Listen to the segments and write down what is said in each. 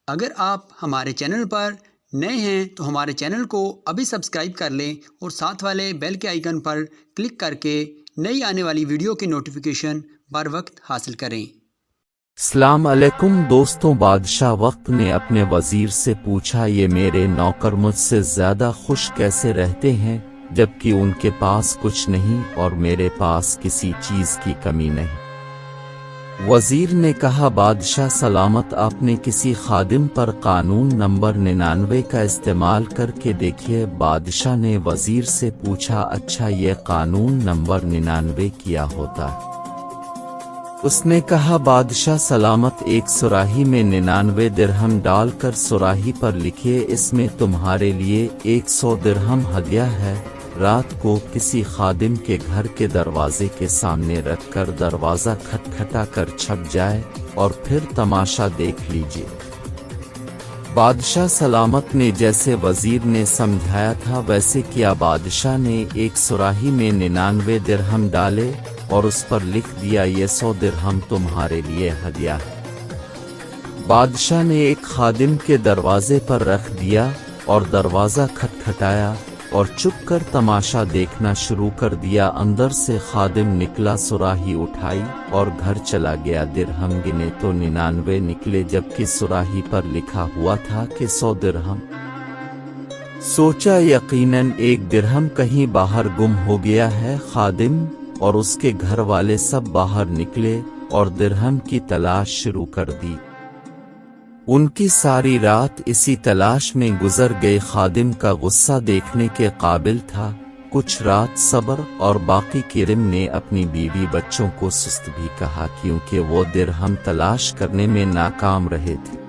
اگر آپ ہمارے چینل پر نئے ہیں تو ہمارے چینل کو ابھی سبسکرائب کر لیں اور ساتھ والے بیل کے آئیکن پر کلک کر کے نئی آنے والی ویڈیو کی نوٹیفیکیشن بر وقت حاصل کریں۔ السلام علیکم دوستوں، بادشاہ وقت نے اپنے وزیر سے پوچھا، یہ میرے نوکر مجھ سے زیادہ خوش کیسے رہتے ہیں جبکہ ان کے پاس کچھ نہیں اور میرے پاس کسی چیز کی کمی نہیں؟ وزیر نے کہا، بادشاہ سلامت، آپ نے کسی خادم پر قانون نمبر 99 کا استعمال کر کے دیکھیے۔ بادشاہ نے وزیر سے پوچھا، اچھا یہ قانون نمبر 99 کیا ہوتا ہے؟ اس نے کہا، بادشاہ سلامت، ایک سراہی میں 99 درہم ڈال کر سراہی پر لکھیے، اس میں تمہارے لیے 100 درہم ہدیہ ہے۔ رات کو کسی خادم کے گھر کے دروازے کے سامنے رکھ کر دروازہ کھٹکھٹا کر چھپ جائے اور پھر تماشا دیکھ لیجیے۔ بادشاہ سلامت نے جیسے وزیر نے سمجھایا تھا ویسے کیا۔ بادشاہ نے ایک سراہی میں 99 درہم ڈالے اور اس پر لکھ دیا، یہ 100 درہم تمہارے لیے ہدیہ ہے۔ بادشاہ نے ایک خادم کے دروازے پر رکھ دیا اور دروازہ کھٹکھٹایا اور چپ کر تماشا دیکھنا شروع کر دیا۔ اندر سے خادم نکلا، سراہی اٹھائی اور گھر چلا گیا۔ درہم گنے تو 99 نکلے جبکہ سراہی پر لکھا ہوا تھا کہ 100 درہم۔ سوچا یقیناً ایک درہم کہیں باہر گم ہو گیا ہے۔ خادم اور اس کے گھر والے سب باہر نکلے اور درہم کی تلاش شروع کر دی۔ ان کی ساری رات اسی تلاش میں گزر گئی۔ خادم کا غصہ دیکھنے کے قابل تھا۔ کچھ رات صبر اور باقی کرم نے اپنی بیوی بچوں کو سست بھی کہا کیونکہ وہ درہم تلاش کرنے میں ناکام رہے تھے۔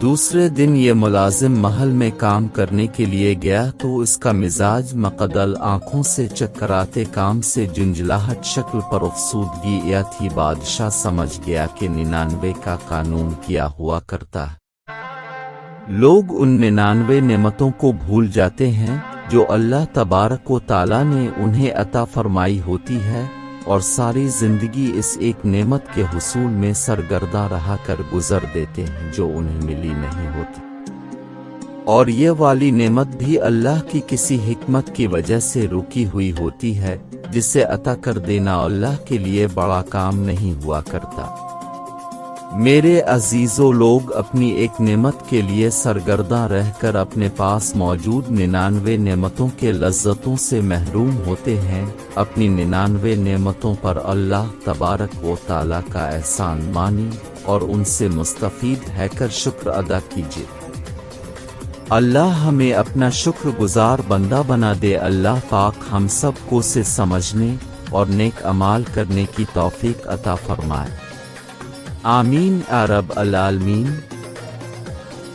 دوسرے دن یہ ملازم محل میں کام کرنے کے لیے گیا تو اس کا مزاج معتدل، آنکھوں سے چکراتے، کام سے جنجلاہٹ، شکل پر افسردگی یا تھی۔ بادشاہ سمجھ گیا کہ 99 کا قانون کیا ہوا کرتا ہے۔ لوگ ان 99 نعمتوں کو بھول جاتے ہیں جو اللہ تبارک و تعالیٰ نے انہیں عطا فرمائی ہوتی ہے اور ساری زندگی اس ایک نعمت کے حصول میں سرگرداں رہا کر گزر دیتے ہیں جو انہیں ملی نہیں ہوتی، اور یہ والی نعمت بھی اللہ کی کسی حکمت کی وجہ سے رکی ہوئی ہوتی ہے جسے عطا کر دینا اللہ کے لیے بڑا کام نہیں ہوا کرتا۔ میرے عزیزو، لوگ اپنی ایک نعمت کے لیے سرگرداں رہ کر اپنے پاس موجود 99 نعمتوں کے لذتوں سے محروم ہوتے ہیں۔ اپنی 99 نعمتوں پر اللہ تبارک و تعالیٰ کا احسان مانی اور ان سے مستفید ہے کر شکر ادا کیجیے۔ اللہ ہمیں اپنا شکر گزار بندہ بنا دے۔ اللہ پاک ہم سب کو سے سمجھنے اور نیک اعمال کرنے کی توفیق عطا فرمائے۔ آمین یا رب العالمین۔